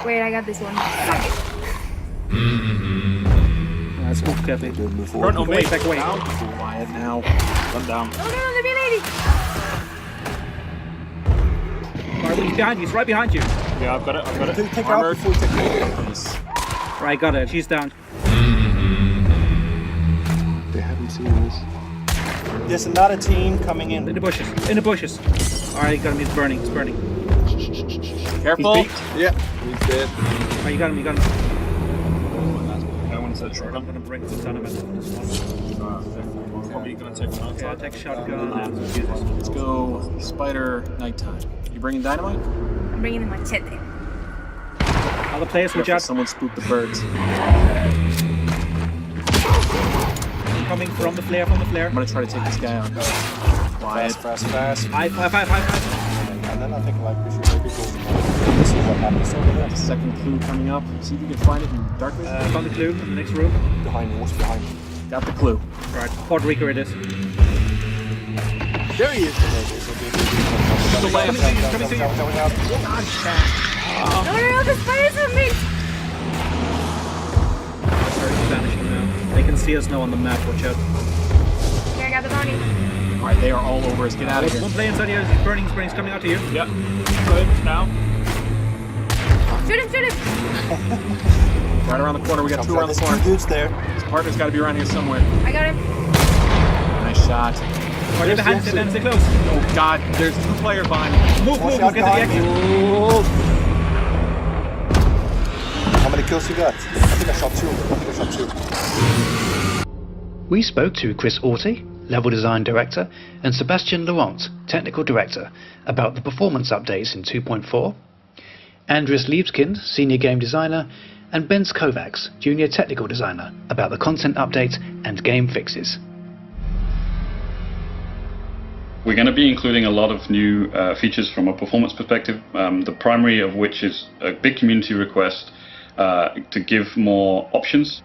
Wait, I got this one. Suck it. Let's move carefully. Run away, Back away. Quiet now. Run down. Oh no, the lady. Alright, he's behind you. He's right behind you. Yeah, I've got it. Take her out before you take her. Right, got it. She's down. They haven't seen us. There's another team coming in. In the bushes. In the bushes. Alright, got him. He's burning. He's burning. Careful. Yeah, he's dead. Alright, you got him. You got him. I want to set short. I'm gonna bring some tournament on this one. Probably gonna take one Yeah, outside. take shotgun and use this. Let's go spider nighttime. You bringing dynamite? I'm bringing in machete. Other players with Careful, jab. someone spooked the birds. Coming from the flare. From the flare. I'm gonna try to take this guy out. Quiet. Fast. Five. And then I think like we should maybe go to see what happens over there. Second clue coming up. See if you can find it in darkness. Found the clue in the next room. Behind you, what's behind you? Got the clue. Right, Puerto Rico it is. There he is. The left. Coming to you. No, the spiders are me. Sorry, he's vanishing now. They can see us now on the map, watch out. Yeah, I got the bounty. Alright, they are all over us. Get out of here. One player inside here, he's burning, he's coming out to you. Yep. Good. Now. Shoot him. Right around the corner. We got two around the corner. Dudes there. His partner's got to be around here somewhere. I got him. Nice shot. Right, they're behind, stay close. Oh God, there's two players behind me. Move, Watch get out to the behind exit. you. How many kills you got? I think I shot two. We spoke to Chris Orty, Level Design Director, and Sebastian Laurent, Technical Director, about the performance updates in 2.4, Andreas Liebskind, Senior Game Designer, and Benz Kovacs, Junior Technical Designer, about the content update and game fixes. We're going to be including a lot of new features from a performance perspective, the primary of which is a big community request to give more options.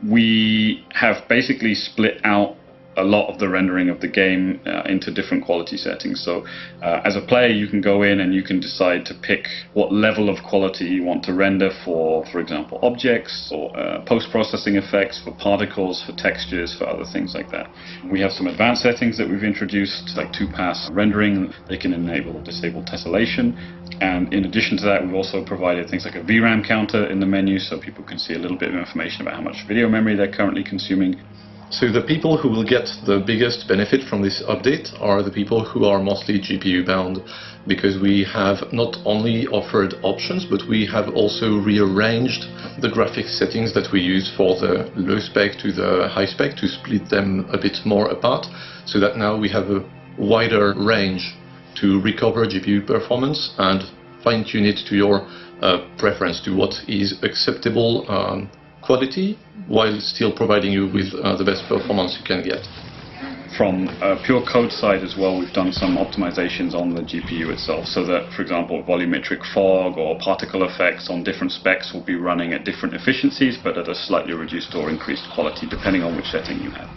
We have basically split out a lot of the rendering of the game into different quality settings. So as a player, you can go in and you can decide to pick what level of quality you want to render for example, objects or post-processing effects, for particles, for textures, for other things like that. We have some advanced settings that we've introduced, like 2-pass rendering. They can enable or disable tessellation. And in addition to that, we've also provided things like a VRAM counter in the menu, so people can see a little bit of information about how much video memory they're currently consuming. So the people who will get the biggest benefit from this update are the people who are mostly GPU bound, because we have not only offered options, but we have also rearranged the graphics settings that we use for the low spec to the high spec to split them a bit more apart, so that now we have a wider range to recover GPU performance and fine-tune it to your preference, to what is acceptable quality, while still providing you with the best performance you can get. From a pure code side as well, we've done some optimizations on the GPU itself, so that, for example, volumetric fog or particle effects on different specs will be running at different efficiencies, but at a slightly reduced or increased quality, depending on which setting you have.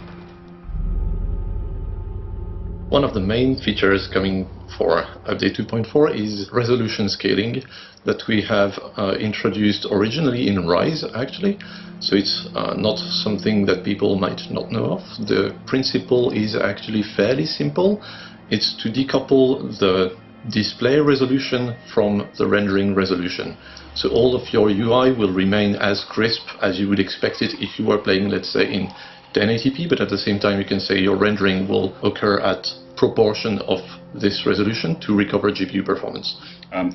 One of the main features coming for Update 2.4 is resolution scaling that we have introduced originally in Rise, actually. So it's not something that people might not know of. The principle is actually fairly simple. It's to decouple the display resolution from the rendering resolution. So all of your UI will remain as crisp as you would expect it if you were playing, let's say, in 1080p, but at the same time you can say your rendering will occur at proportion of this resolution to recover GPU performance.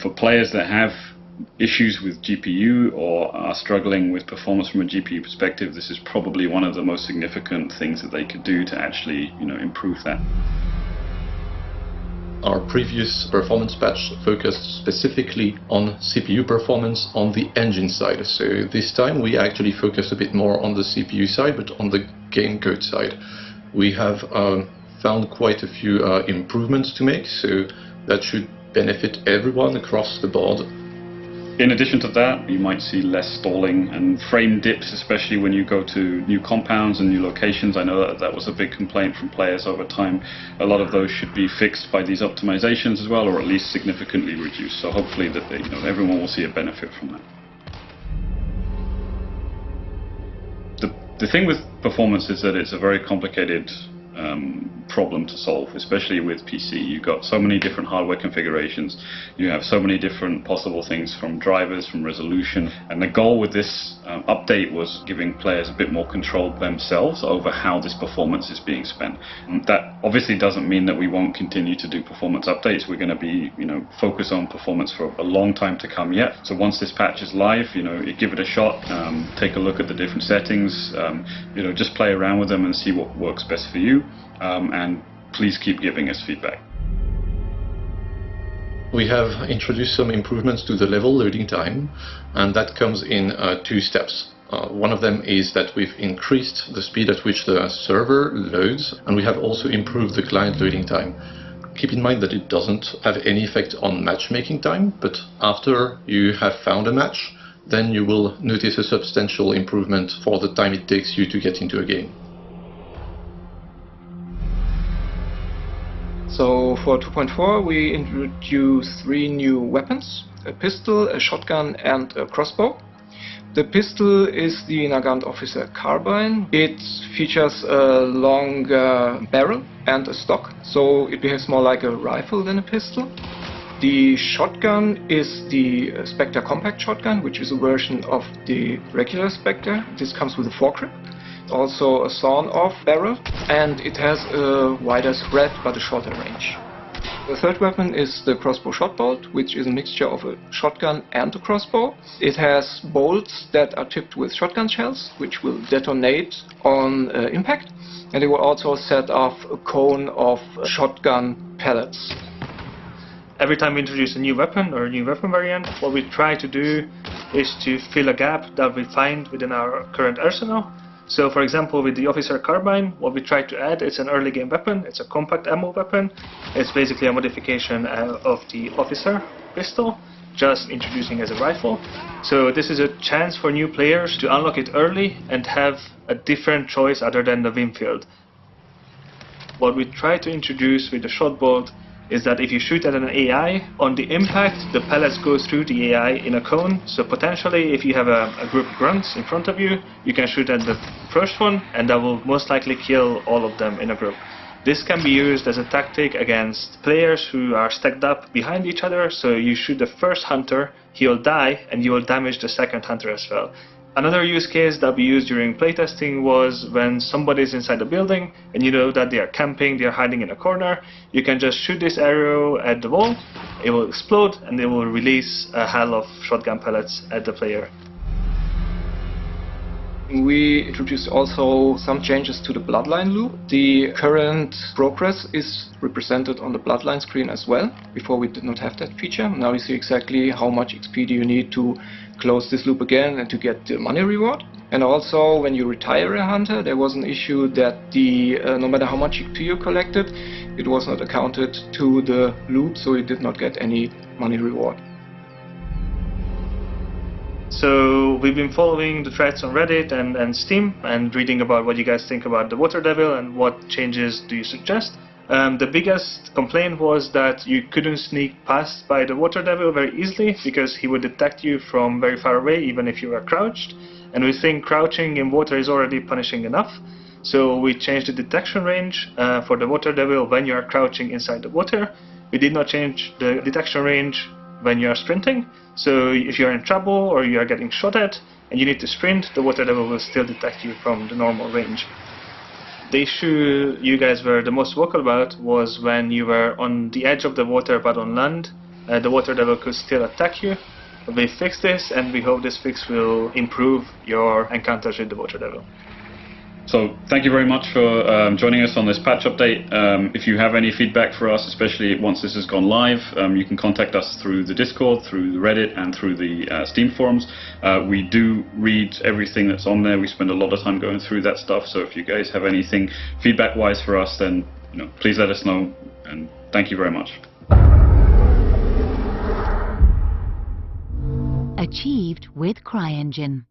For players that have issues with GPU or are struggling with performance from a GPU perspective, this is probably one of the most significant things that they could do to actually, improve that. Our previous performance patch focused specifically on CPU performance on the engine side. So this time we actually focused a bit more on the CPU side, but on the game code side. We have found quite a few improvements to make, so that should benefit everyone across the board. In addition to that, you might see less stalling and frame dips, especially when you go to new compounds and new locations. I know that was a big complaint from players over time. A lot of those should be fixed by these optimizations as well, or at least significantly reduced. So hopefully that everyone will see a benefit from that. The thing with performance is that it's a very complicated problem to solve, especially with PC. You've got so many different hardware configurations, you have so many different possible things from drivers, from resolution, and the goal with this update was giving players a bit more control themselves over how this performance is being spent. And that obviously doesn't mean that we won't continue to do performance updates. We're going to be focused on performance for a long time to come yet. So once this patch is live, give it a shot, take a look at the different settings, just play around with them and see what works best for you. And please keep giving us feedback. We have introduced some improvements to the level loading time, and that comes in 2 steps. One of them is that we've increased the speed at which the server loads, and we have also improved the client loading time. Keep in mind that it doesn't have any effect on matchmaking time, but after you have found a match, then you will notice a substantial improvement for the time it takes you to get into a game. So for 2.4 we introduced 3 new weapons, a pistol, a shotgun and a crossbow. The pistol is the Nagant Officer Carbine. It features a longer barrel and a stock, so it behaves more like a rifle than a pistol. The shotgun is the Spectre Compact Shotgun, which is a version of the regular Spectre. This comes with a foregrip. Also a sawn-off barrel, and it has a wider spread but a shorter range. The third weapon is the crossbow shot bolt, which is a mixture of a shotgun and a crossbow. It has bolts that are tipped with shotgun shells, which will detonate on impact, and it will also set off a cone of shotgun pellets. Every time we introduce a new weapon or a new weapon variant, what we try to do is to fill a gap that we find within our current arsenal. So for example, with the Officer Carbine, what we try to add is an early game weapon. It's a compact ammo weapon. It's basically a modification of the Officer pistol, just introducing as a rifle. So this is a chance for new players to unlock it early and have a different choice other than the Winfield. What we try to introduce with the shot bolt is that if you shoot at an AI, on the impact the pellets go through the AI in a cone, so potentially if you have a group of grunts in front of you, you can shoot at the first one and that will most likely kill all of them in a group. This can be used as a tactic against players who are stacked up behind each other, so you shoot the first hunter, he will die and you will damage the second hunter as well. Another use case that we used during playtesting was when somebody is inside the building and you know that they are camping, they are hiding in a corner. You can just shoot this arrow at the wall, it will explode and it will release a hail of shotgun pellets at the player. We introduced also some changes to the Bloodline loop. The current progress is represented on the Bloodline screen as well. Before we did not have that feature. Now you see exactly how much XP do you need to close this loop again and to get the money reward. And also when you retire a hunter, there was an issue that no matter how much XP you collected, it was not accounted to the loop, so it did not get any money reward. So we've been following the threads on Reddit and Steam and reading about what you guys think about the Water Devil and what changes do you suggest. The biggest complaint was that you couldn't sneak past by the Water Devil very easily because he would detect you from very far away even if you were crouched. And we think crouching in water is already punishing enough. So we changed the detection range for the Water Devil when you are crouching inside the water. We did not change the detection range when you are sprinting. So if you are in trouble or you are getting shot at and you need to sprint, the Water Devil will still detect you from the normal range. The issue you guys were the most vocal about was when you were on the edge of the water but on land, the Water Devil could still attack you. We fixed this and we hope this fix will improve your encounters with the Water Devil. So thank you very much for joining us on this patch update. If you have any feedback for us, especially once this has gone live, you can contact us through the Discord, through the Reddit and through the Steam forums. We do read everything that's on there. We spend a lot of time going through that stuff, so if you guys have anything feedback wise for us, then please let us know, and thank you very much. Achieved with CryEngine.